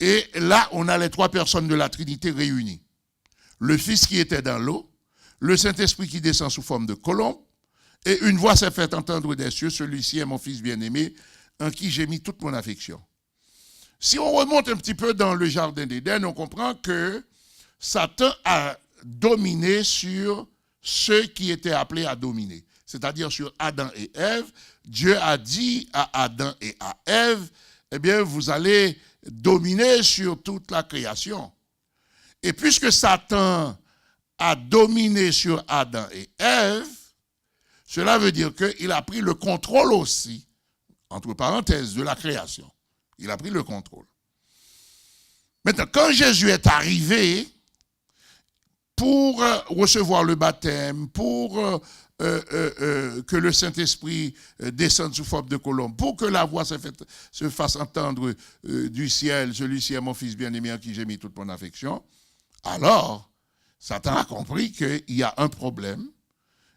Et là, on a les trois personnes de la Trinité réunies. Le Fils qui était dans l'eau, le Saint-Esprit qui descend sous forme de colombe, et une voix s'est fait entendre des cieux, celui-ci est mon Fils bien-aimé, en qui j'ai mis toute mon affection. Si on remonte un petit peu dans le jardin d'Éden, on comprend que Satan a dominé sur ceux qui étaient appelés à dominer, c'est-à-dire sur Adam et Ève. Dieu a dit à Adam et à Ève, eh bien, vous allez dominer sur toute la création. Et puisque Satan a dominé sur Adam et Ève, cela veut dire qu'il a pris le contrôle aussi, entre parenthèses, de la création. Il a pris le contrôle. Maintenant, quand Jésus est arrivé pour recevoir le baptême, pour que le Saint-Esprit descende sous forme de colombe, pour que la voix se fasse entendre du ciel, celui-ci est mon Fils bien-aimé en qui j'ai mis toute mon affection, alors Satan a compris qu'il y a un problème,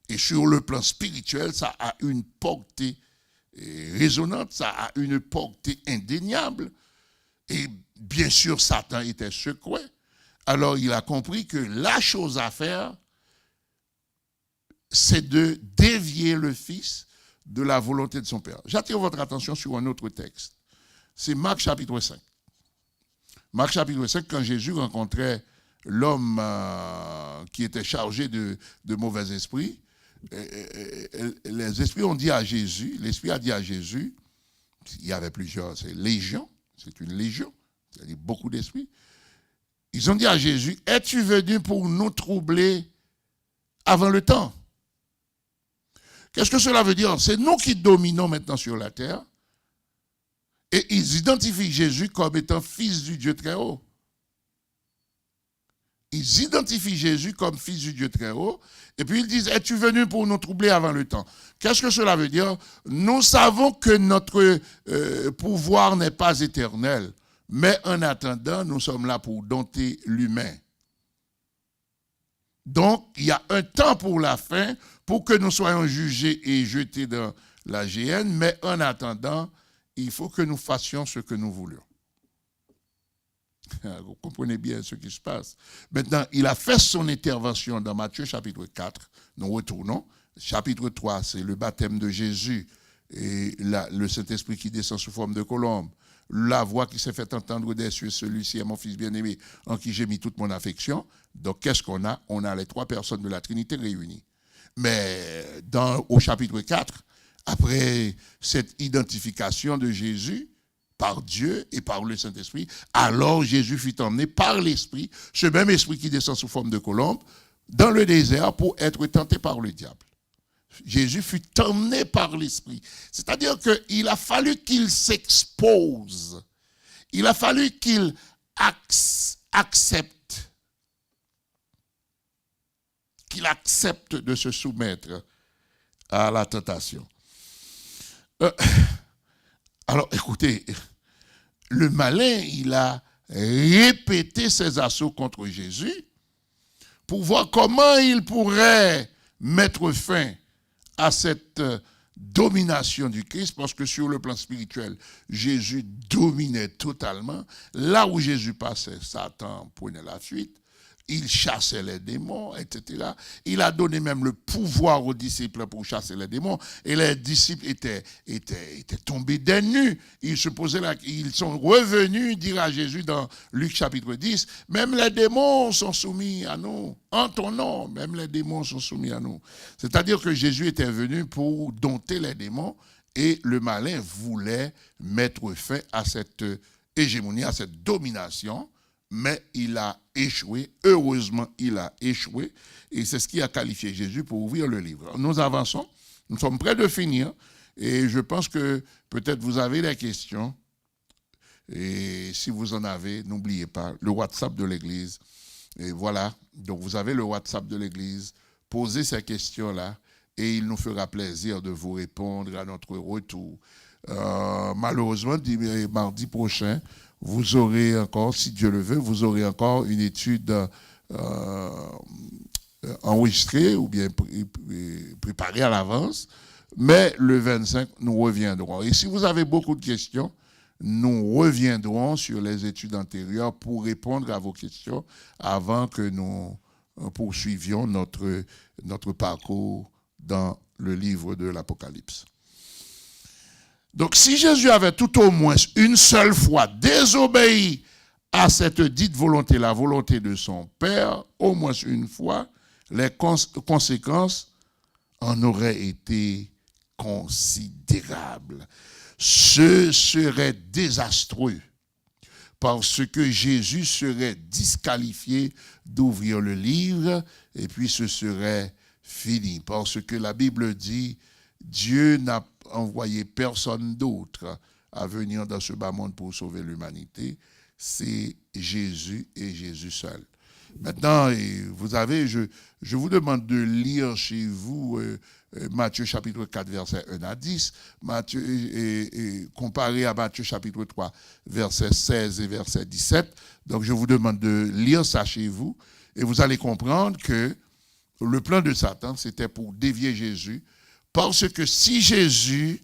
et sur le plan spirituel, ça a une portée résonante, ça a une portée indéniable. Et bien sûr, Satan était secoué. Alors il a compris que la chose à faire, c'est de dévier le Fils de la volonté de son Père. J'attire votre attention sur un autre texte. C'est Marc chapitre 5. Marc chapitre 5, quand Jésus rencontrait l'homme qui était chargé de mauvais esprits, les esprits ont dit à Jésus, l'esprit a dit à Jésus, il y avait plusieurs, c'est légion, c'est une légion, c'est-à-dire beaucoup d'esprits. Ils ont dit à Jésus, es-tu venu pour nous troubler avant le temps? Qu'est-ce que cela veut dire? C'est nous qui dominons maintenant sur la terre. Et ils identifient Jésus comme étant fils du Dieu très haut. Ils identifient Jésus comme fils du Dieu très haut. Et puis ils disent, es-tu venu pour nous troubler avant le temps? Qu'est-ce que cela veut dire? Nous savons que notre pouvoir n'est pas éternel. Mais en attendant, nous sommes là pour dompter l'humain. Donc, il y a un temps pour la fin, pour que nous soyons jugés et jetés dans la géhenne. Mais en attendant, il faut que nous fassions ce que nous voulons. Vous comprenez bien ce qui se passe. Maintenant, il a fait son intervention dans Matthieu chapitre 4. Nous retournons. Chapitre 3, c'est le baptême de Jésus et le Saint-Esprit qui descend sous forme de colombe. La voix qui s'est fait entendre des cieux, celui-ci est mon Fils bien-aimé en qui j'ai mis toute mon affection. Donc, qu'est-ce qu'on a? On a les trois personnes de la Trinité réunies. Mais au chapitre 4, après cette identification de Jésus, par Dieu et par le Saint-Esprit, alors Jésus fut emmené par l'Esprit, ce même Esprit qui descend sous forme de colombe, dans le désert pour être tenté par le diable. Jésus fut emmené par l'Esprit. C'est-à-dire qu'il a fallu qu'il s'expose. Il a fallu qu'il accepte qu'il accepte de se soumettre à la tentation. Alors, écoutez, le malin, il a répété ses assauts contre Jésus pour voir comment il pourrait mettre fin à cette domination du Christ, parce que sur le plan spirituel, Jésus dominait totalement. Là où Jésus passait, Satan prenait la fuite. Il chassait les démons, etc. Il a donné même le pouvoir aux disciples pour chasser les démons. Et les disciples étaient tombés des nues. Ils sont revenus dire à Jésus dans Luc chapitre 10, même les démons sont soumis à nous. En ton nom, même les démons sont soumis à nous. C'est-à-dire que Jésus était venu pour dompter les démons et le malin voulait mettre fin à cette hégémonie, à cette domination. Mais il a échoué. Heureusement, il a échoué. Et c'est ce qui a qualifié Jésus pour ouvrir le livre. Nous avançons. Nous sommes près de finir. Et je pense que peut-être vous avez des questions. Et si vous en avez, n'oubliez pas le WhatsApp de l'Église. Et voilà. Donc, vous avez le WhatsApp de l'Église. Posez ces questions-là. Et il nous fera plaisir de vous répondre à notre retour. Malheureusement, mardi prochain, vous aurez encore, si Dieu le veut, vous aurez encore une étude enregistrée ou bien préparée à l'avance. Mais le 25, nous reviendrons. Et si vous avez beaucoup de questions, nous reviendrons sur les études antérieures pour répondre à vos questions avant que nous poursuivions notre parcours dans le livre de l'Apocalypse. Donc, si Jésus avait tout au moins une seule fois désobéi à cette dite volonté, la volonté de son Père, au moins une fois, les conséquences en auraient été considérables. Ce serait désastreux parce que Jésus serait disqualifié d'ouvrir le livre et puis ce serait fini. Parce que la Bible dit, Dieu n'a envoyé personne d'autre à venir dans ce bas monde pour sauver l'humanité. C'est Jésus et Jésus seul. Maintenant, vous avez, je vous demande de lire chez vous Matthieu chapitre 4, verset 1 à 10, comparé à Matthieu chapitre 3, verset 16 et verset 17. Donc, je vous demande de lire ça chez vous et vous allez comprendre que le plan de Satan, c'était pour dévier Jésus. Parce que si Jésus,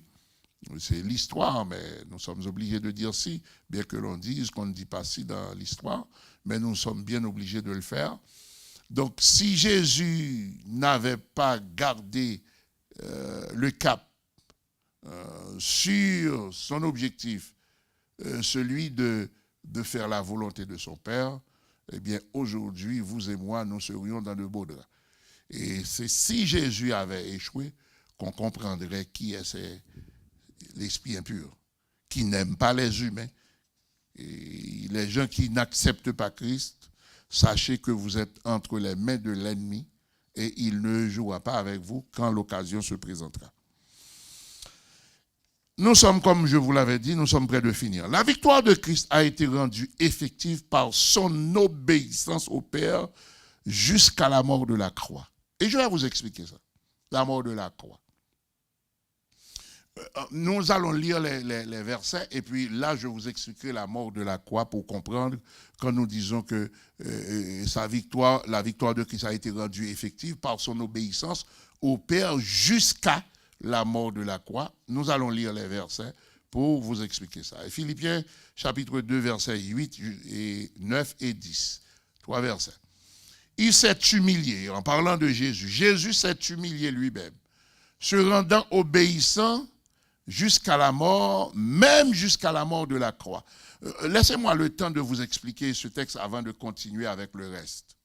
c'est l'histoire, mais nous sommes obligés de dire si, bien que l'on dise qu'on ne dit pas si dans l'histoire, mais nous sommes bien obligés de le faire. Donc si Jésus n'avait pas gardé le cap sur son objectif, celui de faire la volonté de son Père, eh bien aujourd'hui, vous et moi, nous serions dans de beaux draps. Et c'est si Jésus avait échoué qu'on comprendrait qui est l'esprit impur, qui n'aime pas les humains. Et les gens qui n'acceptent pas Christ, sachez que vous êtes entre les mains de l'ennemi et il ne jouera pas avec vous quand l'occasion se présentera. Nous sommes, comme je vous l'avais dit, nous sommes près de finir. La victoire de Christ a été rendue effective par son obéissance au Père jusqu'à la mort de la croix. Et je vais vous expliquer ça, la mort de la croix. Nous allons lire les versets et puis là, je vous expliquerai la mort de la croix pour comprendre quand nous disons que la victoire de Christ a été rendue effective par son obéissance au Père jusqu'à la mort de la croix. Nous allons lire les versets pour vous expliquer ça. Et Philippiens chapitre 2, versets 8 et 9 et 10. 3 versets. Il s'est humilié, en parlant de Jésus. Jésus s'est humilié lui-même, se rendant obéissant jusqu'à la mort, même jusqu'à la mort de la croix. Laissez-moi le temps de vous expliquer ce texte avant de continuer avec le reste.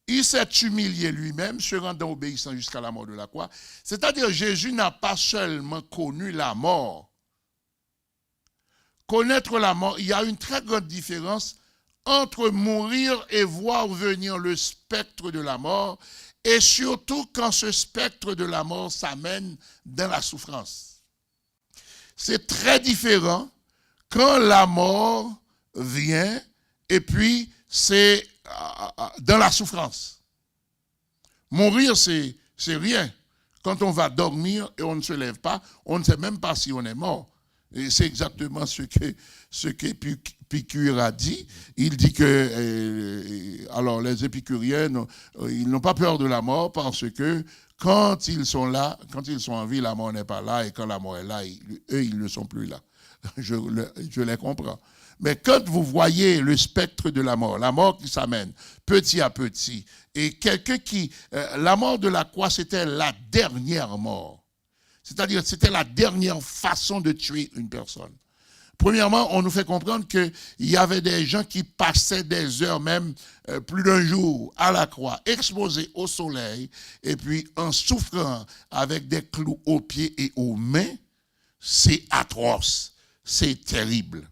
Il s'est humilié lui-même, se rendant obéissant jusqu'à la mort de la croix. C'est-à-dire, Jésus n'a pas seulement connu la mort. Connaître la mort, il y a une très grande différence entre mourir et voir venir le spectre de la mort, et surtout quand ce spectre de la mort s'amène dans la souffrance. C'est très différent quand la mort vient et puis c'est dans la souffrance. Mourir, c'est rien. Quand on va dormir et on ne se lève pas, on ne sait même pas si on est mort. Et c'est exactement ce qu'Épicure a dit. Il dit que, alors les épicuriens, ils n'ont pas peur de la mort parce que quand ils sont là, quand ils sont en vie, la mort n'est pas là, et quand la mort est là, eux, ils ne sont plus là. Je les comprends. Mais quand vous voyez le spectre de la mort qui s'amène petit à petit, et quelqu'un qui, la mort de la croix, c'était la dernière mort. C'est-à-dire, c'était la dernière façon de tuer une personne. Premièrement, on nous fait comprendre qu'il y avait des gens qui passaient des heures, même plus d'un jour, à la croix, exposés au soleil, et puis en souffrant avec des clous aux pieds et aux mains. C'est atroce, c'est terrible.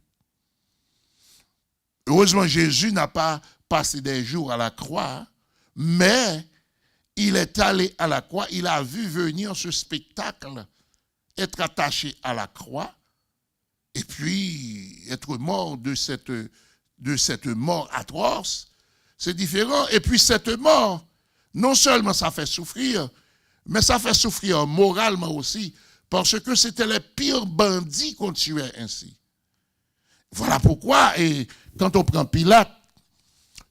Heureusement, Jésus n'a pas passé des jours à la croix, mais il est allé à la croix, il a vu venir ce spectacle, être attaché à la croix, et puis être mort de cette mort atroce. C'est différent. Et puis cette mort, non seulement ça fait souffrir, mais ça fait souffrir moralement aussi, parce que c'était les pires bandits qu'on tuait ainsi. Voilà pourquoi, et quand on prend Pilate,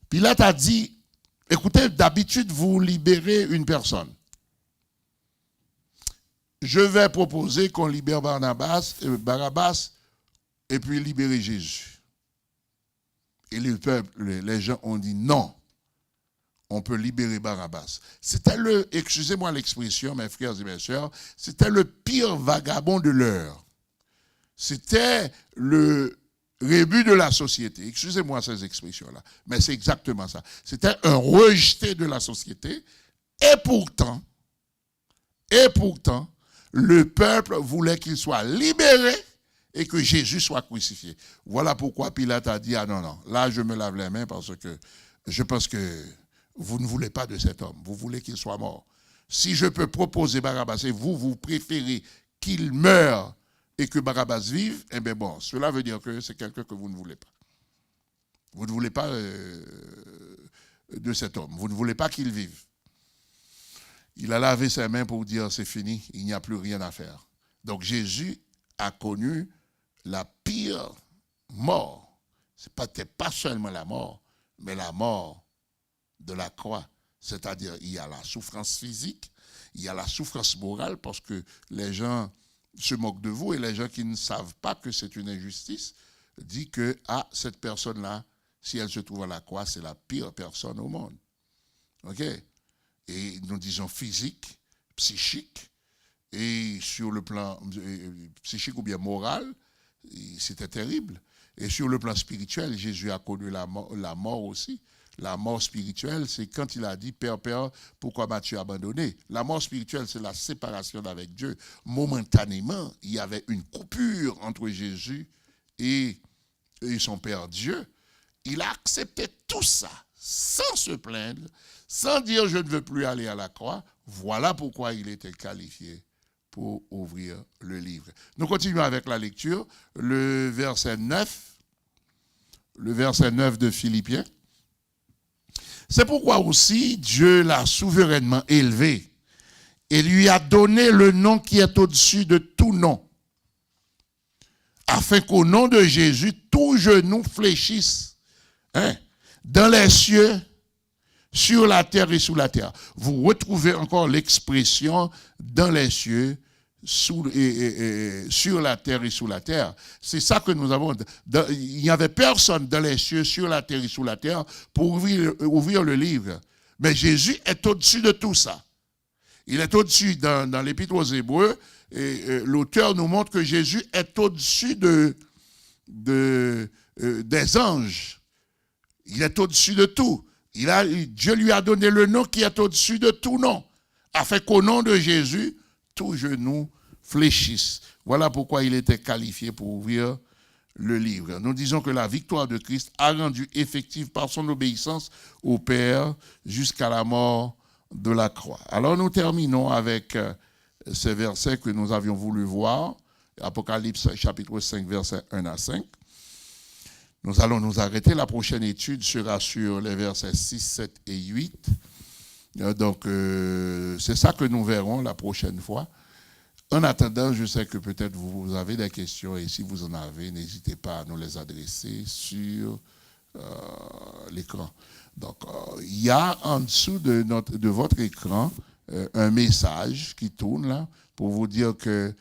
Pilate a dit, écoutez, d'habitude, vous libérez une personne. Je vais proposer qu'on libère Barabbas et puis libérer Jésus. Et les gens ont dit non, on peut libérer Barabbas. C'était excusez-moi l'expression, mes frères et mes sœurs, c'était le pire vagabond de l'heure. C'était le rébut de la société. Excusez-moi ces expressions-là, mais c'est exactement ça. C'était un rejeté de la société. Et pourtant, le peuple voulait qu'il soit libéré et que Jésus soit crucifié. Voilà pourquoi Pilate a dit, ah non, là je me lave les mains parce que je pense que vous ne voulez pas de cet homme, vous voulez qu'il soit mort. Si je peux proposer Barabbas et vous préférez qu'il meure et que Barabbas vive, eh bien bon, cela veut dire que c'est quelqu'un que vous ne voulez pas. Vous ne voulez pas de cet homme, vous ne voulez pas qu'il vive. Il a lavé ses mains pour dire c'est fini, il n'y a plus rien à faire. Donc Jésus a connu la pire mort. Ce n'était pas seulement la mort, mais la mort de la croix. C'est-à-dire, il y a la souffrance physique, il y a la souffrance morale, parce que les gens se moquent de vous, et les gens qui ne savent pas que c'est une injustice disent que, cette personne-là, si elle se trouve à la croix, c'est la pire personne au monde. OK? Et nous disons physique, psychique, et sur le plan psychique ou bien moral, c'était terrible. Et sur le plan spirituel, Jésus a connu la mort aussi. La mort spirituelle, c'est quand il a dit « Père, Père, pourquoi m'as-tu abandonné ?» La mort spirituelle, c'est la séparation d'avec Dieu. Momentanément, il y avait une coupure entre Jésus et son Père Dieu. Il a accepté tout ça sans se plaindre, sans dire « Je ne veux plus aller à la croix ». Voilà pourquoi il était qualifié pour ouvrir le livre. Nous continuons avec la lecture. Le verset 9 de Philippiens. C'est pourquoi aussi Dieu l'a souverainement élevé et lui a donné le nom qui est au-dessus de tout nom, afin qu'au nom de Jésus, tout genou fléchisse, dans les cieux, sur la terre et sous la terre. Vous retrouvez encore l'expression dans les cieux, sur la terre et sous la terre. C'est ça que nous avons. Il n'y avait personne dans les cieux, sur la terre et sous la terre pour ouvrir le livre. Mais Jésus est au-dessus de tout ça. Il est au-dessus, dans l'Épître aux Hébreux, et l'auteur nous montre que Jésus est au-dessus des anges. Il est au-dessus de tout. Dieu lui a donné le nom qui est au-dessus de tout nom, afin qu'au nom de Jésus, tout genou fléchisse. Voilà pourquoi il était qualifié pour ouvrir le livre. Nous disons que la victoire de Christ a rendu effective par son obéissance au Père jusqu'à la mort de la croix. Alors nous terminons avec ces versets que nous avions voulu voir. Apocalypse chapitre 5, versets 1 à 5. Nous allons nous arrêter. La prochaine étude sera sur les versets 6, 7 et 8. Donc, c'est ça que nous verrons la prochaine fois. En attendant, je sais que peut-être vous avez des questions et si vous en avez, n'hésitez pas à nous les adresser sur l'écran. Donc, il y a en dessous de votre écran un message qui tourne là pour vous dire que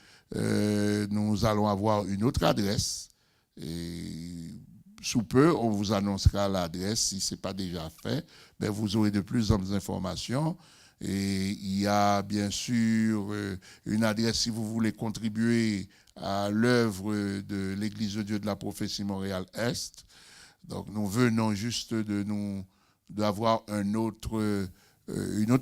nous allons avoir une autre adresse et sous peu, on vous annoncera l'adresse. Si ce n'est pas déjà fait, ben vous aurez de plus en plus d'informations. Et il y a bien sûr une adresse si vous voulez contribuer à l'œuvre de l'Église de Dieu de la Prophétie Montréal-Est. Donc nous venons juste d'avoir une autre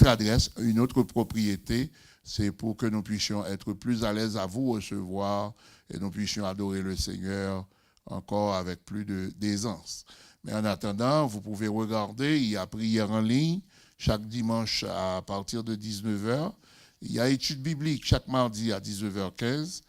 adresse, une autre propriété. C'est pour que nous puissions être plus à l'aise à vous recevoir et nous puissions adorer le Seigneur encore avec plus d'aisance. Mais en attendant, vous pouvez regarder, il y a prière en ligne chaque dimanche à partir de 19h. Il y a études bibliques chaque mardi à 19h15.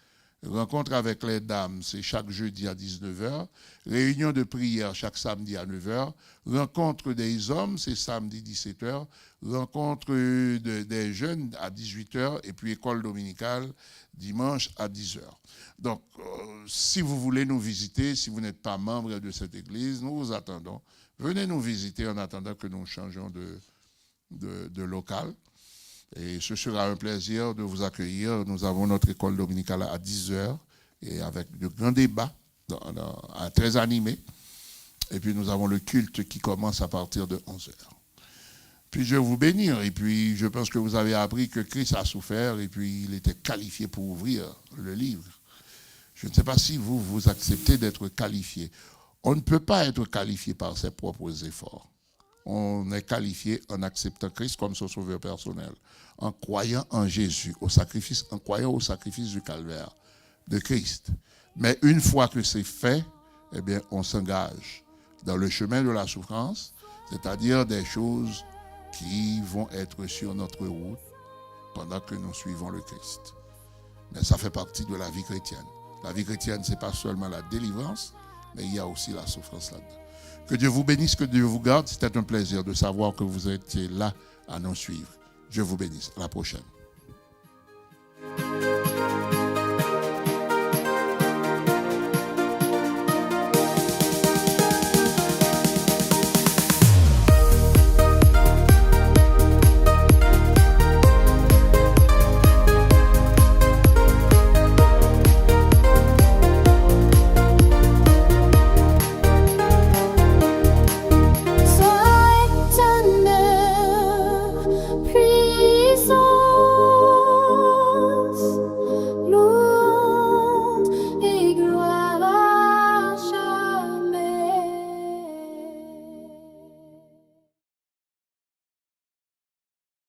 Rencontre avec les dames, c'est chaque jeudi à 19h. Réunion de prière chaque samedi à 9h. Rencontre des hommes, c'est samedi 17h. Rencontre des jeunes à 18h. Et puis école dominicale dimanche à 10h. Donc, si vous voulez nous visiter, si vous n'êtes pas membre de cette église, nous vous attendons. Venez nous visiter en attendant que nous changeons de local. Et ce sera un plaisir de vous accueillir. Nous avons notre école dominicale à 10h et avec de grands débats très animés. Et puis nous avons le culte qui commence à partir de 11h. Puis je vais vous bénir. Et puis je pense que vous avez appris que Christ a souffert et puis il était qualifié pour ouvrir le livre. Je ne sais pas si vous acceptez d'être qualifié. On ne peut pas être qualifié par ses propres efforts. On est qualifié en acceptant Christ comme son sauveur personnel, en croyant en Jésus, en croyant au sacrifice du calvaire de Christ. Mais une fois que c'est fait, eh bien, on s'engage dans le chemin de la souffrance, c'est-à-dire des choses qui vont être sur notre route pendant que nous suivons le Christ. Mais ça fait partie de la vie chrétienne. La vie chrétienne, ce n'est pas seulement la délivrance, mais il y a aussi la souffrance là-dedans. Que Dieu vous bénisse, que Dieu vous garde. C'était un plaisir de savoir que vous étiez là à nous suivre. Dieu vous bénisse. À la prochaine.